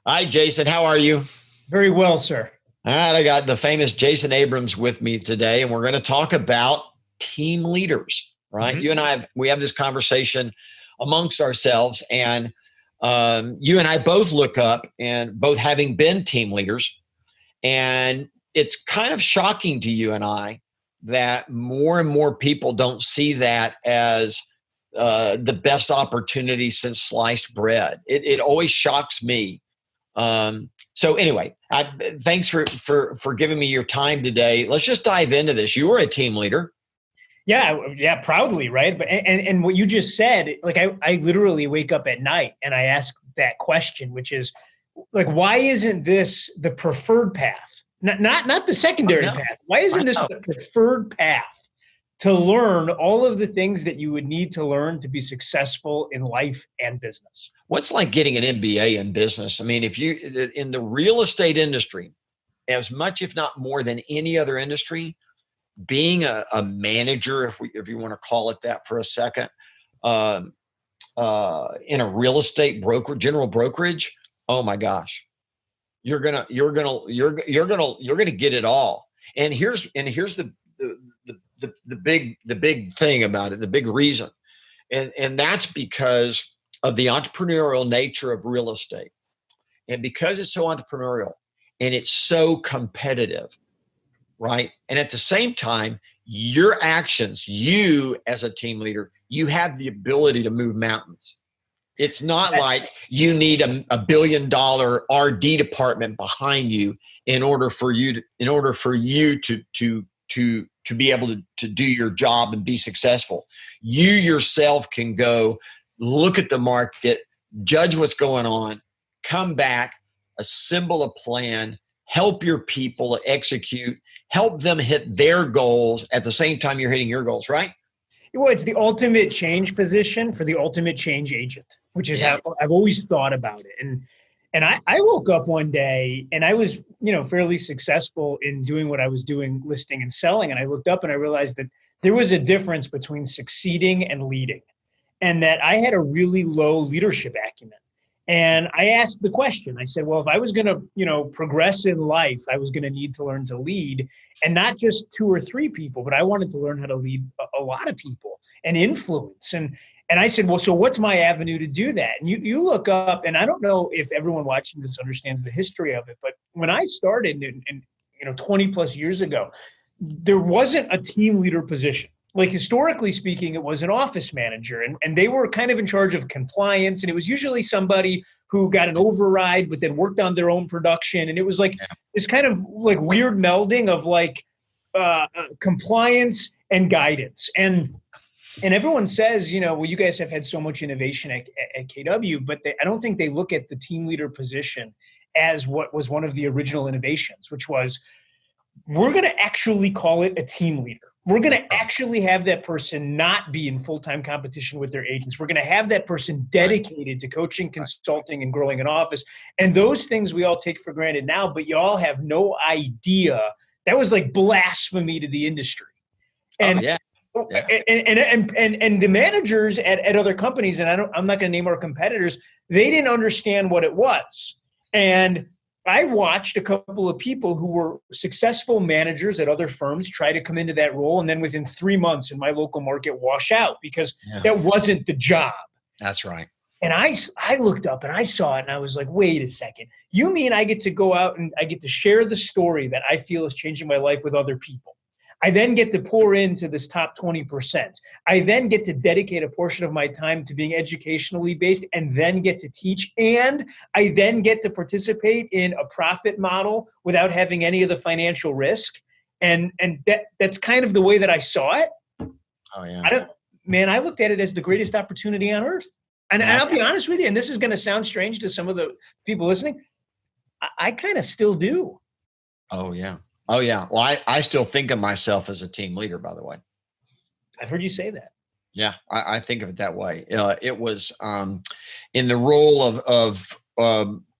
Hi, Jason. How are you? Very well, sir. All right. I got the famous Jason Abrams with me today, and we're going to talk about team leaders, right? Mhm. You and I, we have this conversation amongst ourselves, and you and I both look up and both having been team leaders. And it's kind of shocking to you and I that more and more people don't see that as the best opportunity since sliced bread. It always shocks me. So anyway, thanks for giving me your time today. Let's just dive into this. You were a team leader. Yeah, proudly, right? But and what you just said, like I literally wake up at night and I ask that question, which is like, why isn't this the preferred path? Not the secondary path. Why isn't this the preferred path to learn all of the things that you would need to learn to be successful in life and business? What's like getting an MBA in business? I mean, if you in the real estate industry, as much if not more than any other industry, being a manager, if you want to call it that for a second, in a real estate general brokerage, oh my gosh, you're gonna get it all. And here's the big thing about it, the big reason, and that's because of the entrepreneurial nature of real estate, and because it's so entrepreneurial and it's so competitive. Right. And at the same time, your actions, you as a team leader, you have the ability to move mountains. It's not like you need a $1 billion RD department behind you in order for you to be able to do your job and be successful. You yourself can go look at the market, judge what's going on, come back, assemble a plan, help your people execute, help them hit their goals at the same time you're hitting your goals, right? Well, it's the ultimate change position for the ultimate change agent, which is how I've always thought about it. And I woke up one day and I was, fairly successful in doing what I was doing, listing and selling. And I looked up and I realized that there was a difference between succeeding and leading, and that I had a really low leadership acumen. And I asked the question, I said, well, if I was going to, progress in life, I was going to need to learn to lead, and not just 2 or 3 people, but I wanted to learn how to lead a lot of people and influence. And I said, well, so what's my avenue to do that? And you look up, and I don't know if everyone watching this understands the history of it, but when I started in 20 plus years ago, there wasn't a team leader position. Like, historically speaking, it was an office manager, and they were kind of in charge of compliance. And it was usually somebody who got an override, but then worked on their own production. And it was like this kind of like weird melding of like compliance and guidance. And everyone says, well, you guys have had so much innovation at KW, but I don't think they look at the team leader position as what was one of the original innovations, which was, we're going to actually call it a team leader. We're going to actually have that person not be in full-time competition with their agents. We're going to have that person dedicated to coaching, consulting, and growing an office. And those things we all take for granted now, but you all have no idea. That was like blasphemy to the industry. And and the managers at other companies, and I'm not going to name our competitors, they didn't understand what it was. And I watched a couple of people who were successful managers at other firms try to come into that role, and then within 3 months in my local market wash out because that wasn't the job. That's right. And I looked up and I saw it and I was like, wait a second. You mean I get to go out and I get to share the story that I feel is changing my life with other people? I then get to pour into this top 20%. I then get to dedicate a portion of my time to being educationally based and then get to teach. And I then get to participate in a profit model without having any of the financial risk. And that's kind of the way that I saw it. Oh, yeah. I looked at it as the greatest opportunity on earth. And I'll be honest with you, and this is going to sound strange to some of the people listening, I kind of still do. Oh, yeah. Oh, yeah. Well, I still think of myself as a team leader, by the way. I've heard you say that. Yeah, I think of it that way. It was in the role of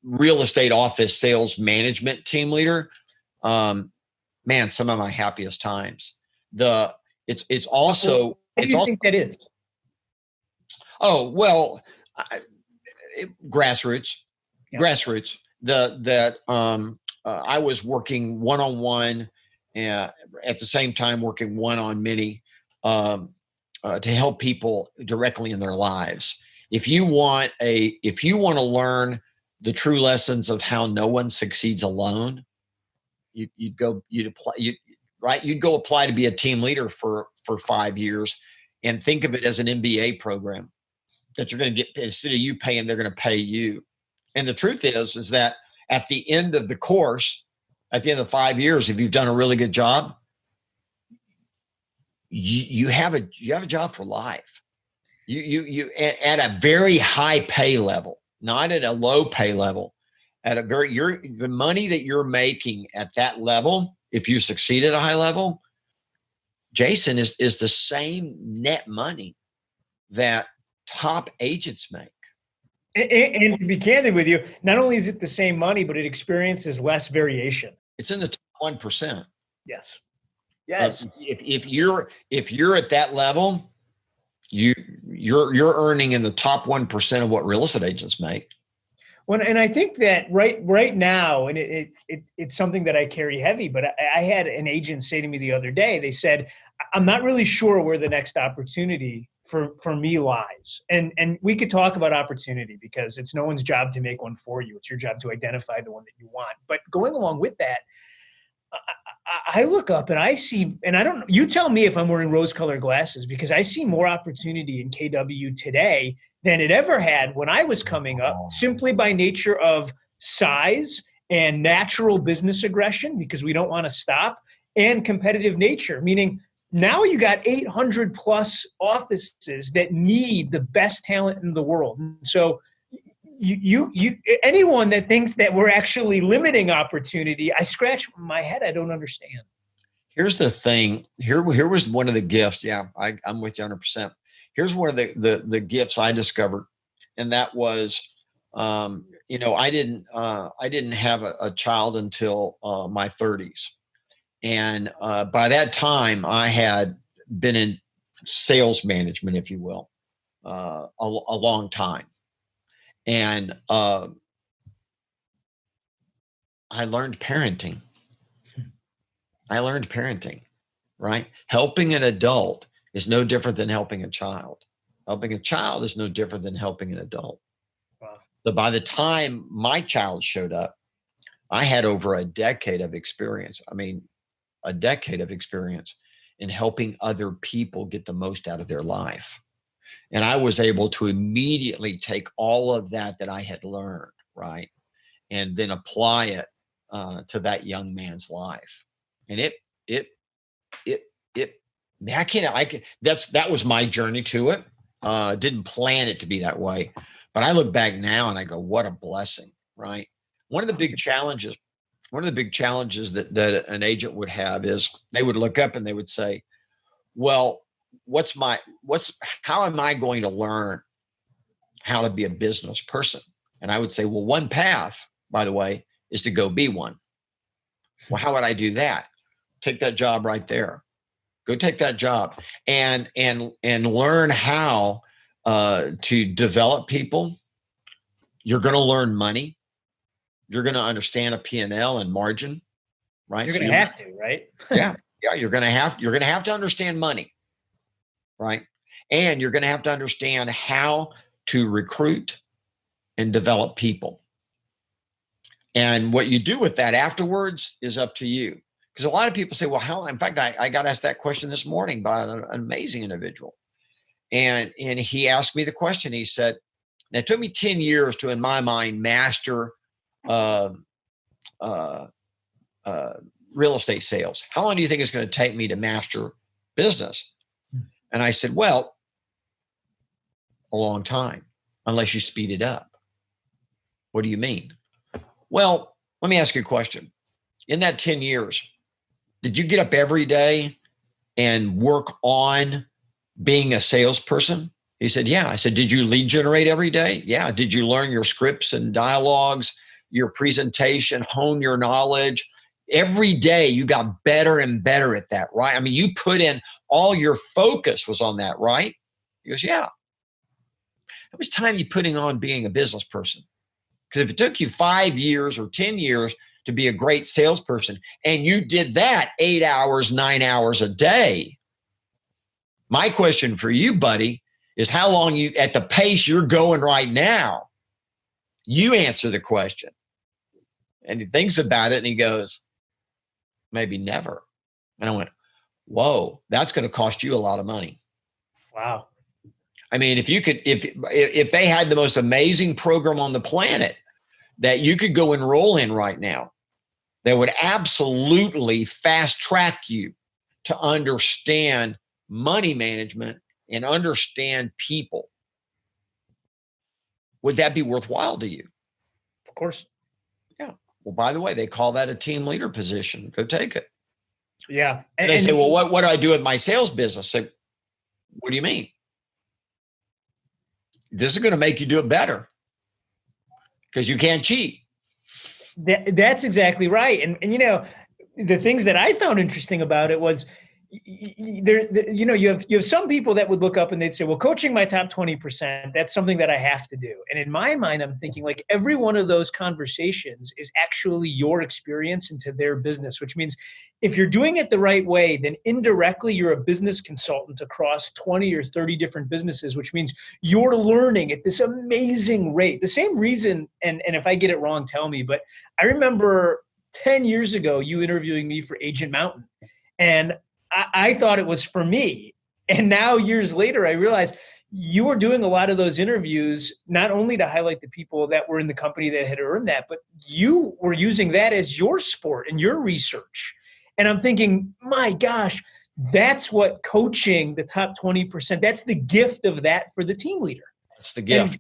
real estate office sales management team leader. Man, some of my happiest times. It's also. What do you think that is? Oh, well, grassroots. I was working one-on-one and at the same time working one-on-many to help people directly in their lives. If you want to learn the true lessons of how no one succeeds alone, you'd go apply to be a team leader for 5 years and think of it as an MBA program that you're going to get, instead of you paying, they're going to pay you. And the truth is that at the end of the course, at the end of 5 years, if you've done a really good job, you have a job for life. You at a very high pay level, not at a low pay level, at a the money that you're making at that level, if you succeed at a high level, Jason, is the same net money that top agents make. And to be candid with you, not only is it the same money, but it experiences less variation. It's in the top 1%. Yes. Yes. If you're at that level, you're earning in the top 1% of what real estate agents make. Well, and I think that right now, and it's something that I carry heavy, but I had an agent say to me the other day, they said, I'm not really sure where the next opportunity for me lies. And we could talk about opportunity because it's no one's job to make one for you. It's your job to identify the one that you want. But going along with that, I look up and I see, and I don't know, you tell me if I'm wearing rose-colored glasses, because I see more opportunity in KW today than it ever had when I was coming up, simply by nature of size and natural business aggression, because we don't want to stop, and competitive nature, meaning now you got 800 plus offices that need the best talent in the world. So you anyone that thinks that we're actually limiting opportunity, I scratch my head. I don't understand. Here's the thing. Here was one of the gifts. Yeah, I'm with you 100%. Here's one of the gifts I discovered, and that was, I didn't have a child until my 30s, and by that time I had been in sales management, if you will, a long time, and I learned parenting. Right? Helping an adult is no different than helping a child. Helping a child is no different than helping an adult. Wow. But by the time my child showed up, I had over a decade of experience. In helping other people get the most out of their life. And I was able to immediately take all of that I had learned, right, and then apply it to that young man's life. And that was my journey to it. Didn't plan it to be that way, but I look back now and I go, what a blessing, right? One of the big challenges that an agent would have is they would look up and they would say, well, how am I going to learn how to be a business person? And I would say, well, one path, by the way, is to go be one. Well, how would I do that? Take that job right there. Go take that job and learn how to develop people. You're going to learn money. You're going to understand a P&L and margin, right? You're going to have to, right? Yeah. You're going to have to understand money, right? And you're going to have to understand how to recruit and develop people. And what you do with that afterwards is up to you. Because a lot of people say, well, in fact, I got asked that question this morning by an amazing individual. And he asked me the question. He said, and it took me 10 years to, in my mind, master real estate sales. How long do you think it's going to take me to master business? And I said, well, a long time, unless you speed it up. What do you mean? Well, let me ask you a question. In that 10 years, did you get up every day and work on being a salesperson? He said, yeah. I said, did you lead generate every day? Yeah. Did you learn your scripts and dialogues, your presentation, hone your knowledge? Every day you got better and better at that, right? I mean, you put in all your focus was on that, right? He goes, yeah. How much time are you putting on being a business person? Because if it took you 5 years or 10 years to be a great salesperson, and you did that 8 hours, 9 hours a day, my question for you, buddy, is how long you, at the pace you're going right now, you answer the question. And he thinks about it and he goes, maybe never. And I went, whoa, that's going to cost you a lot of money. Wow. I mean, if they had the most amazing program on the planet that you could go enroll in right now, that would absolutely fast track you to understand money management and understand people, would that be worthwhile to you? Of course. Yeah. Well, by the way, they call that a team leader position. Go take it. Yeah. And they say, well, what do I do with my sales business? Say, what do you mean? This is going to make you do it better because you can't cheat. That's exactly right. And you know, the things that I found interesting about it was you have some people that would look up and they'd say, well, coaching my top 20%, that's something that I have to do. And in my mind, I'm thinking like every one of those conversations is actually your experience into their business, which means if you're doing it the right way, then indirectly you're a business consultant across 20 or 30 different businesses, which means you're learning at this amazing rate. The same reason, and if I get it wrong, tell me, but I remember 10 years ago, you interviewing me for Agent Mountain. And I thought it was for me. And now years later, I realized you were doing a lot of those interviews, not only to highlight the people that were in the company that had earned that, but you were using that as your sport and your research. And I'm thinking, my gosh, that's what coaching the top 20%, that's the gift of that for the team leader. That's the gift.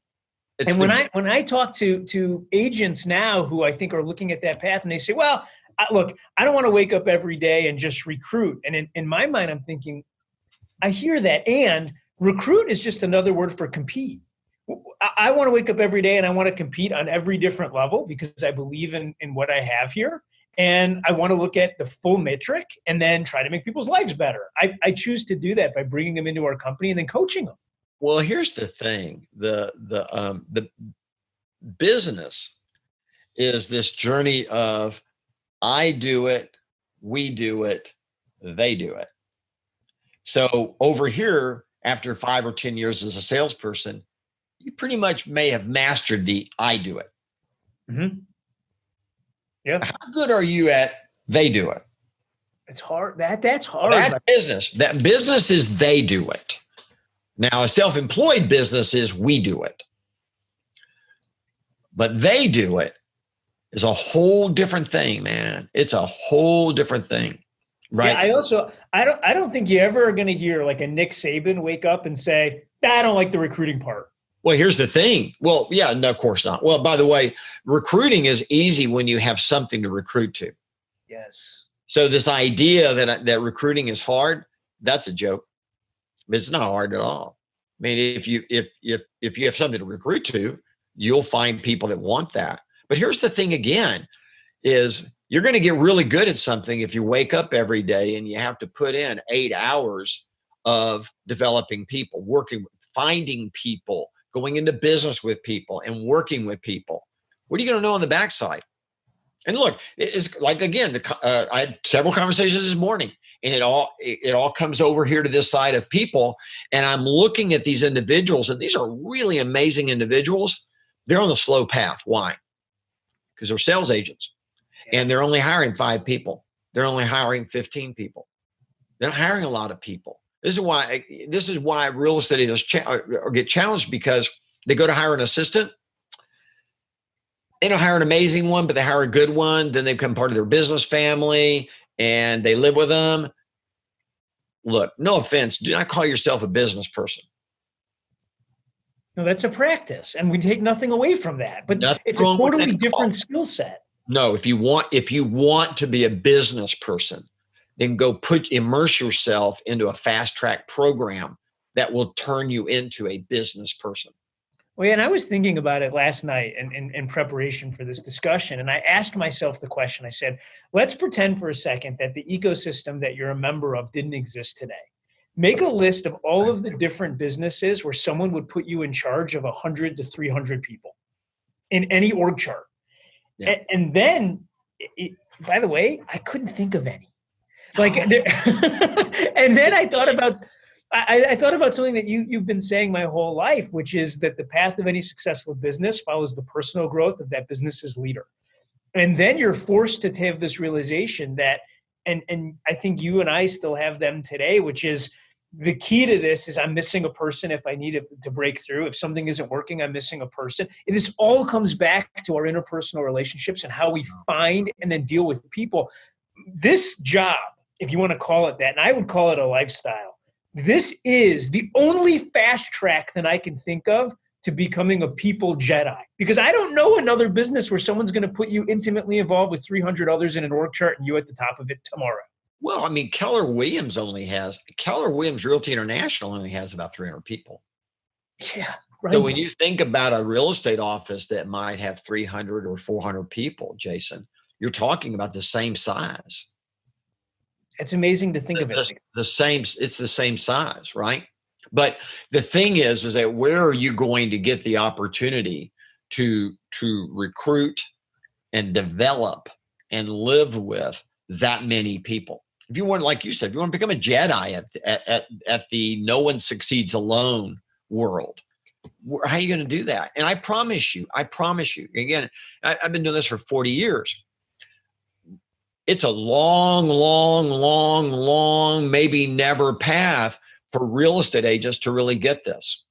And when I talk to agents now who I think are looking at that path and they say, well, look, I don't want to wake up every day and just recruit. And in my mind, I'm thinking, I hear that. And recruit is just another word for compete. I want to wake up every day and I want to compete on every different level because I believe in what I have here. And I want to look at the full metric and then try to make people's lives better. I choose to do that by bringing them into our company and then coaching them. Well, here's the thing. The business is this journey of I do it, we do it, they do it. So over here, after 5 or 10 years as a salesperson, you pretty much may have mastered the I do it. Mm-hmm. Yeah. How good are you at they do it? It's hard. That's hard. That business is they do it. Now, a self-employed business is we do it. But they do it is a whole different thing, man. It's a whole different thing, right? Yeah, I don't think you ever are going to hear like a Nick Saban wake up and say, I don't like the recruiting part. Well, here's the thing. Well, yeah, no, of course not. Well, by the way, recruiting is easy when you have something to recruit to. Yes. So this idea that recruiting is hard, that's a joke. It's not hard at all. I mean, if you have something to recruit to, you'll find people that want that. But here's the thing again, is you're going to get really good at something if you wake up every day and you have to put in 8 hours of developing people, working, finding people, going into business with people and working with people. What are you going to know on the backside? And look, it's like, again, I had several conversations this morning and it all comes over here to this side of people. And I'm looking at these individuals and these are really amazing individuals. They're on the slow path. Why? Because they're sales agents and they're only hiring 5 people. They're only hiring 15 people. They're not hiring a lot of people. This is why real estate agents get challenged, because they go to hire an assistant. They don't hire an amazing one, but they hire a good one. Then they become part of their business family and they live with them. Look, no offense. Do not call yourself a business person. No, that's a practice, and we take nothing away from that. But Nothing it's a totally different skill set. No, if you want to be a business person, then go immerse yourself into a fast track program that will turn you into a business person. Well, yeah, and I was thinking about it last night in preparation for this discussion, and I asked myself the question. I said, let's pretend for a second that the ecosystem that you're a member of didn't exist today. Make a list of all of the different businesses where someone would put you in charge of 100 to 300 people. in any org chart. Yeah. And then, by the way, I couldn't think of any. Like, and then I thought about, I thought about something that you've been saying my whole life, which is that the path of any successful business follows the personal growth of that business's leader. And then you're forced to have this realization that, and I think you and I still have them today, which is the key to this is I'm missing a person if I need to break through. If something isn't working, I'm missing a person. And this all comes back to our interpersonal relationships and how we find and then deal with people. This job, if you want to call it that, and I would call it a lifestyle, this is the only fast track that I can think of to becoming a people Jedi. Because I don't know another business where someone's going to put you intimately involved with 300 others in an org chart and you at the top of it tomorrow. Well, I mean, Keller Williams Realty International only has about 300 people. Yeah, right. So when you think about a real estate office that might have 300 or 400 people, Jason, you're talking about the same size. It's amazing to think of it. It's the same size, right? But the thing is that where are you going to get the opportunity to recruit and develop and live with that many people? If you want, like you said, if you want to become a Jedi at the no one succeeds alone world, how are you going to do that? And I promise you, again, I've been doing this for 40 years. It's a long, maybe never path for real estate agents to really get this.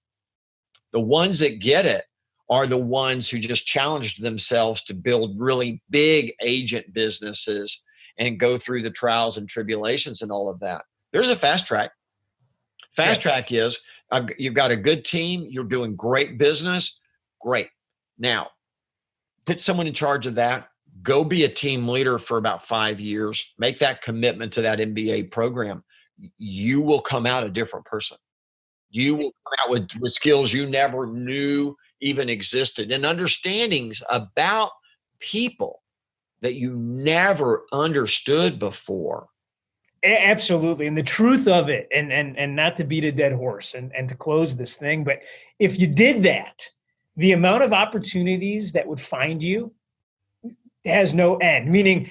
The ones that get it are the ones who just challenged themselves to build really big agent businesses and go through the trials and tribulations and all of that. There's a fast track. Fast track is you've got a good team. You're doing great business. Great. Now, put someone in charge of that. Go be a team leader for about 5 years. Make that commitment to that MBA program. You will come out a different person. You will come out with skills you never knew even existed and understandings about people that you never understood before. Absolutely. And the truth of it, and not to beat a dead horse and to close this thing, but if you did that, the amount of opportunities that would find you has no end. Meaning,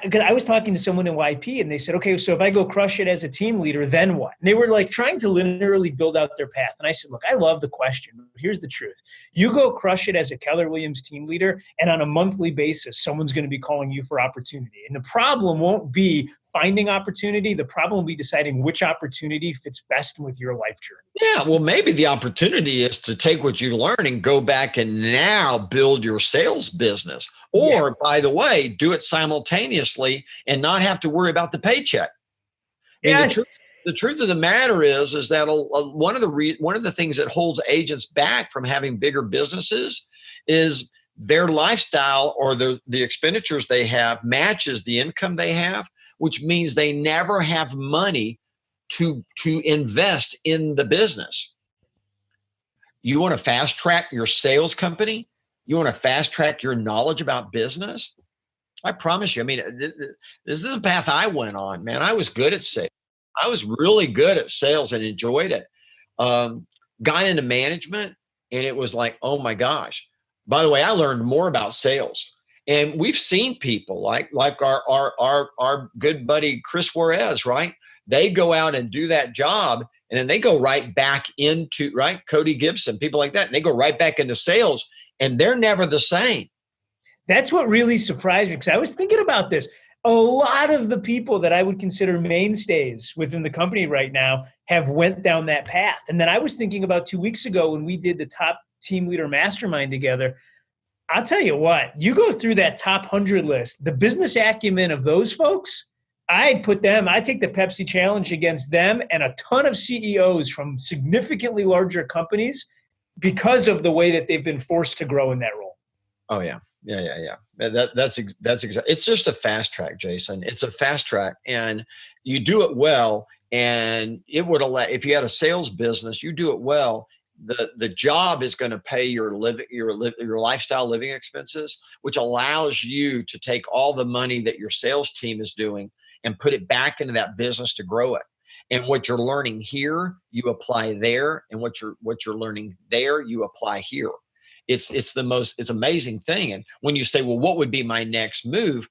because I was talking to someone in YP and they said, okay, so if I go crush it as a team leader, then what? And they were like trying to literally build out their path. And I said, look, I love the question, but here's the truth. You go crush it as a Keller Williams team leader, and on a monthly basis, someone's going to be calling you for opportunity. And the problem won't be finding opportunity. The problem will be deciding which opportunity fits best with your life journey. Yeah, well, maybe the opportunity is to take what you learn and go back and now build your sales business. Or, by the way, do it simultaneously and not have to worry about the paycheck. The truth of the matter is that one of the things that holds agents back from having bigger businesses is their lifestyle or the expenditures they have matches the income they have, which means they never have money to invest in the business. You want to fast track your sales company? You want to fast track your knowledge about business? I promise you. I mean, this is the path I went on, man. I was good at sales. I was really good at sales and enjoyed it. Got into management and it was like, oh my gosh. By the way, I learned more about sales. And we've seen people like our good buddy Chris Juarez, right? They go out and do that job and then they go right back into, right? Cody Gibson, people like that. And they go right back into sales and they're never the same. That's what really surprised me because I was thinking about this. A lot of the people that I would consider mainstays within the company right now have went down that path. And then I was thinking about 2 weeks ago when we did the top team leader mastermind together. I'll tell you what, you go through that top 100 list, the business acumen of those folks, I take the Pepsi challenge against them and a ton of CEOs from significantly larger companies because of the way that they've been forced to grow in that role. Oh yeah. That's exactly. It's just a fast track, Jason. It's a fast track, and you do it well. And it would allow, if you had a sales business, you do it well. The job is going to pay your lifestyle living expenses, which allows you to take all the money that your sales team is doing and put it back into that business to grow it. And what you're learning here, you apply there, and what you're learning there, you apply here. it's amazing thing. And when you say, well, what would be my next move?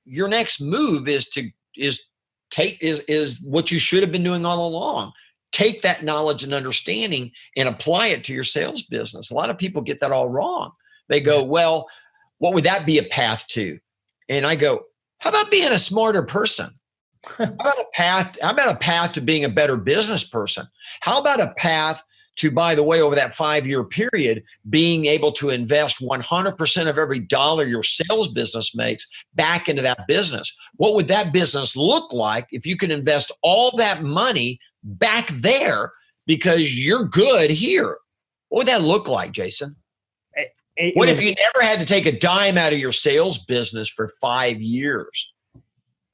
Your next move is what you should have been doing all along. Take that knowledge and understanding and apply it to your sales business. A lot of people get that all wrong. They go, well, what would that be a path to? And I go, how about being a smarter person? How about a path to being a better business person? How about a path to, by the way, over that 5-year period, being able to invest 100% of every dollar your sales business makes back into that business? What would that business look like if you could invest all that money back there because you're good here? What would that look like, Jason? What if you never had to take a dime out of your sales business for 5 years?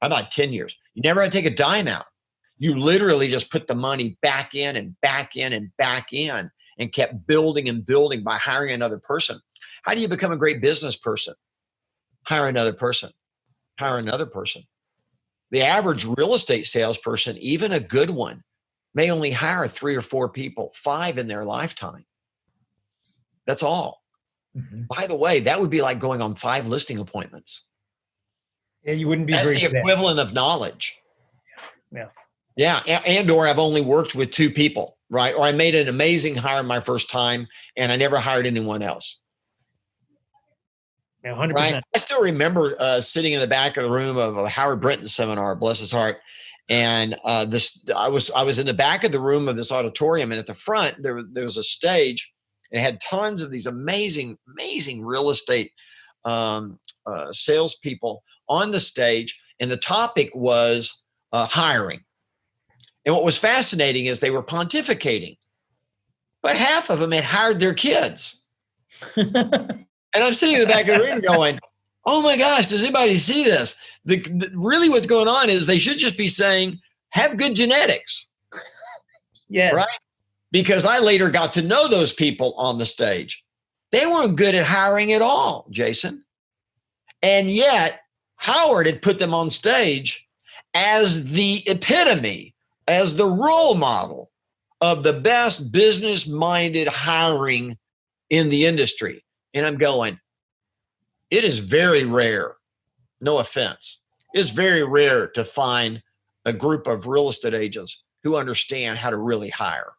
How about 10 years? You never had to take a dime out. You literally just put the money back in and back in and back in and kept building and building by hiring another person. How do you become a great business person? Hire another person. Hire another person. The average real estate salesperson, even a good one, may only hire 3 or 4 people, 5 in their lifetime. That's all. Mm-hmm. By the way, that would be like going on 5 listing appointments. Yeah, you wouldn't be. That's the equivalent of knowledge. Yeah. Yeah. And or I've only worked with 2 people, right? Or I made an amazing hire my first time and I never hired anyone else. Yeah, 100%. Right? I still remember sitting in the back of the room of a Howard Brinton seminar, bless his heart. And I was in the back of the room of this auditorium, and at the front there was a stage. It had tons of these amazing real estate salespeople on the stage, and the topic was hiring. And what was fascinating is they were pontificating, but half of them had hired their kids. And I'm sitting in the back of the room going, oh my gosh, does anybody see this? Really what's going on is they should just be saying, have good genetics. Yes. Right? Because I later got to know those people on the stage. They weren't good at hiring at all, Jason. And yet Howard had put them on stage as the epitome, as the role model of the best business-minded hiring in the industry. And I'm going, it is very rare, no offense, it's very rare to find a group of real estate agents who understand how to really hire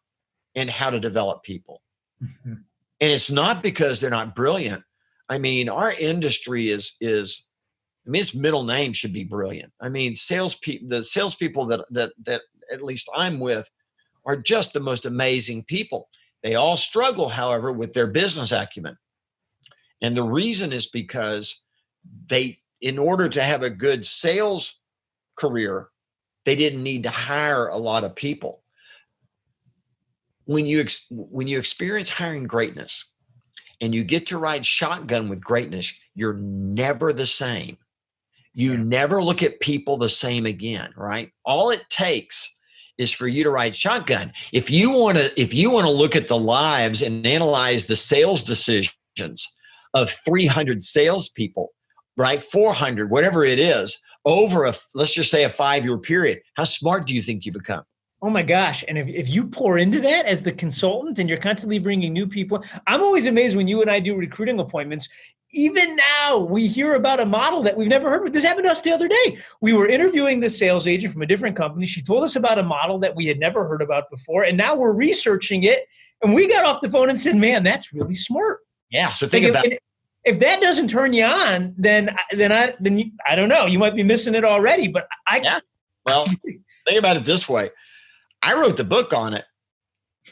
and how to develop people. Mm-hmm. And it's not because they're not brilliant. I mean, our industry is its middle name should be brilliant. I mean, the salespeople that at least I'm with are just the most amazing people. They all struggle, however, with their business acumen. And the reason is because in order to have a good sales career, they didn't need to hire a lot of people. When you experience hiring greatness and you get to ride shotgun with greatness, you're never the same. You never look at people the same again, right? All it takes is for you to ride shotgun. If you want to look at the lives and analyze the sales decisions of 300 salespeople, right? 400, whatever it is, over let's just say a 5-year period, how smart do you think you become? Oh my gosh. And if you pour into that as the consultant and you're constantly bringing new people, I'm always amazed when you and I do recruiting appointments. Even now, we hear about a model that we've never heard of. This happened to us the other day. We were interviewing this sales agent from a different company. She told us about a model that we had never heard about before. And now we're researching it. And we got off the phone and said, man, that's really smart. Yeah. So think about it. If that doesn't turn you on, then I don't know. You might be missing it already. But Well, think about it this way. I wrote the book on it,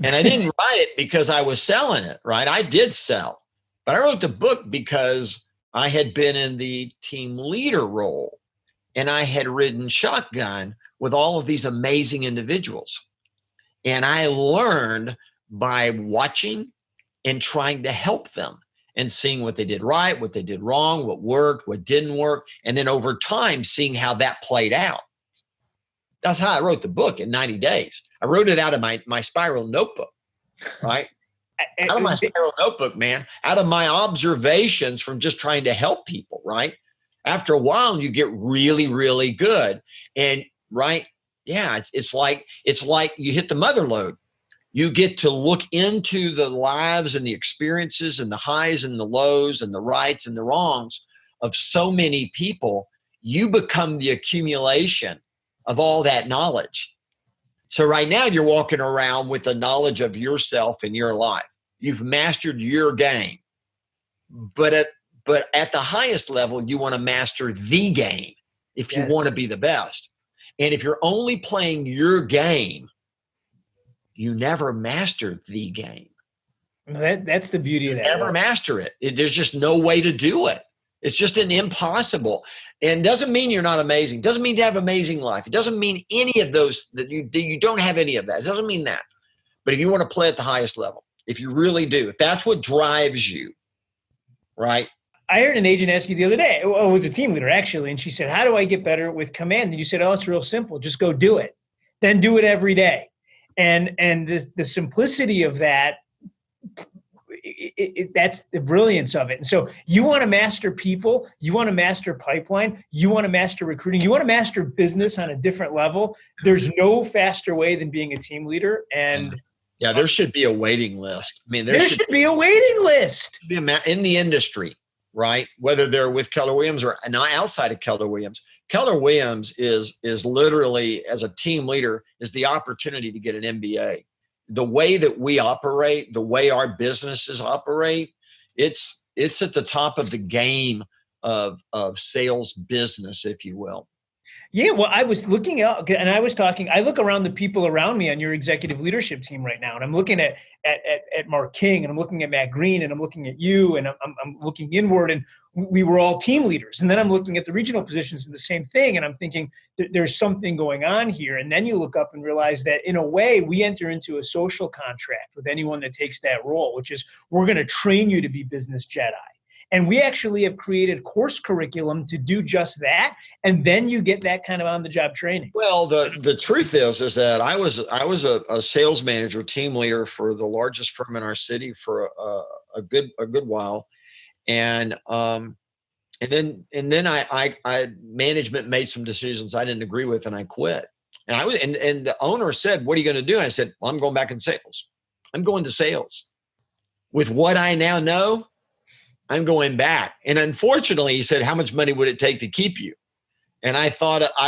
and I didn't write it because I was selling it, right? I did sell, but I wrote the book because I had been in the team leader role, and I had ridden shotgun with all of these amazing individuals. And I learned by watching and trying to help them and seeing what they did right, what they did wrong, what worked, what didn't work. And then over time, seeing how that played out. That's how I wrote the book in 90 days. I wrote it out of my spiral notebook, right? Out of my spiral notebook, man, out of my observations from just trying to help people, right? After a while, you get really, really good. And right, yeah, it's like you hit the mother lode. You get to look into the lives and the experiences and the highs and the lows and the rights and the wrongs of so many people. You become the accumulation of all that knowledge. So right now you're walking around with the knowledge of yourself and your life. You've mastered your game. But at the highest level, you want to master the game if you want to be the best. And if you're only playing your game, you never master the game. That's the beauty of that. Never master it. There's just no way to do it. It's just an impossible. And doesn't mean you're not amazing. Doesn't mean to have amazing life. It doesn't mean any of those, that you don't have any of that. It doesn't mean that. But if you want to play at the highest level, if you really do, if that's what drives you, right? I heard an agent ask you the other day, it was a team leader actually, and she said, how do I get better with command? And you said, oh, it's real simple. Just go do it. Then do it every day. And the simplicity of that, that's the brilliance of it. And so you want to master people, you want to master pipeline, you want to master recruiting, you want to master business on a different level. There's no faster way than being a team leader. And yeah, there should be a waiting list. I mean, there should be a waiting list in the industry, right? Whether they're with Keller Williams or not outside of Keller Williams. Keller Williams is literally, as a team leader, is the opportunity to get an MBA. The way that we operate, the way our businesses operate, it's at the top of the game of sales business, if you will. Yeah, well, I was looking out and I look around the people around me on your executive leadership team right now, and I'm looking at Mark King, and I'm looking at Matt Green, and I'm looking at you, and I'm looking inward, and we were all team leaders. And then I'm looking at the regional positions of the same thing, and I'm thinking there's something going on here. And then you look up and realize that in a way we enter into a social contract with anyone that takes that role, which is we're going to train you to be business Jedi. And we actually have created course curriculum to do just that. And then you get that kind of on-the-job training. Well, the truth is that I was a sales manager, team leader for the largest firm in our city for a good while, and then I management made some decisions I didn't agree with, and I quit. And the owner said, "What are you going to do?" I said, "Well, I'm going back in sales. I'm going to sales with what I now know." I'm going back. And unfortunately, he said, how much money would it take to keep you? And I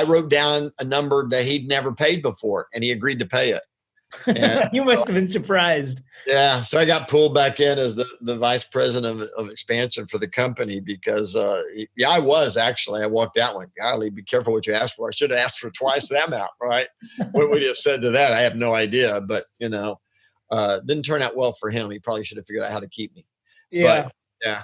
wrote down a number that he'd never paid before, and he agreed to pay it. And, you must have been surprised. Yeah. So I got pulled back in as the vice president of expansion for the company because, I was actually. I walked out and went, golly, be careful what you ask for. I should have asked for twice that amount, right? What would he have said to that? I have no idea. But, didn't turn out well for him. He probably should have figured out how to keep me. Yeah. But, Yeah.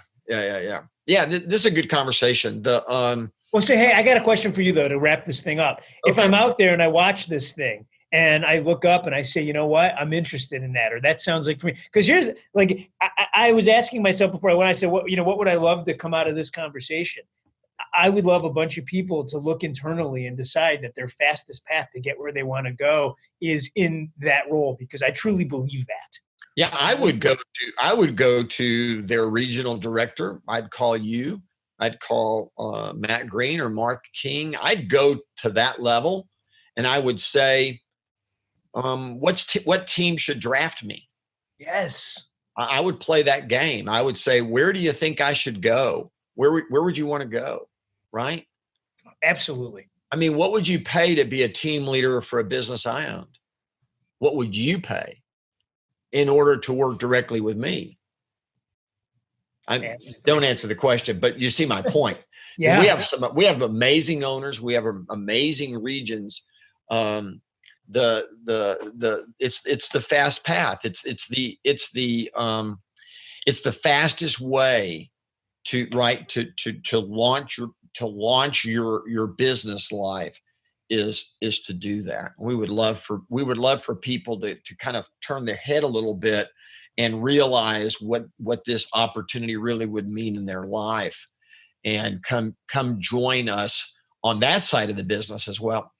This is a good conversation. Well, so, hey, I got a question for you though, to wrap this thing up. Okay. If I'm out there and I watch this thing and I look up and I say, you know what, I'm interested in that, or that sounds like for me. Because here's like, I was asking myself before when I said, what would I love to come out of this conversation? I would love a bunch of people to look internally and decide that their fastest path to get where they want to go is in that role, because I truly believe that. Yeah, I would go to their regional director. I'd call you. I'd call Matt Green or Mark King. I'd go to that level, and I would say, what team should draft me? Yes, I would play that game. I would say, where do you think I should go? Where would you want to go? Right? Absolutely. I mean, what would you pay to be a team leader for a business I owned? What would you pay in order to work directly with me? I don't answer the question, but you see my point. Yeah. We have amazing owners. We have amazing regions. It's the fast path. It's the fastest way to launch your business life is to do that. We would love for people to kind of turn their head a little bit and realize what this opportunity really would mean in their life, and come join us on that side of the business as well.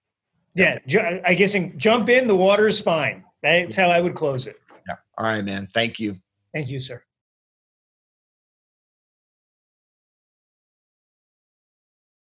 Yeah, I guess jump in. The water is fine. That's how I would close it. Yeah. All right, man. Thank you. Thank you, sir.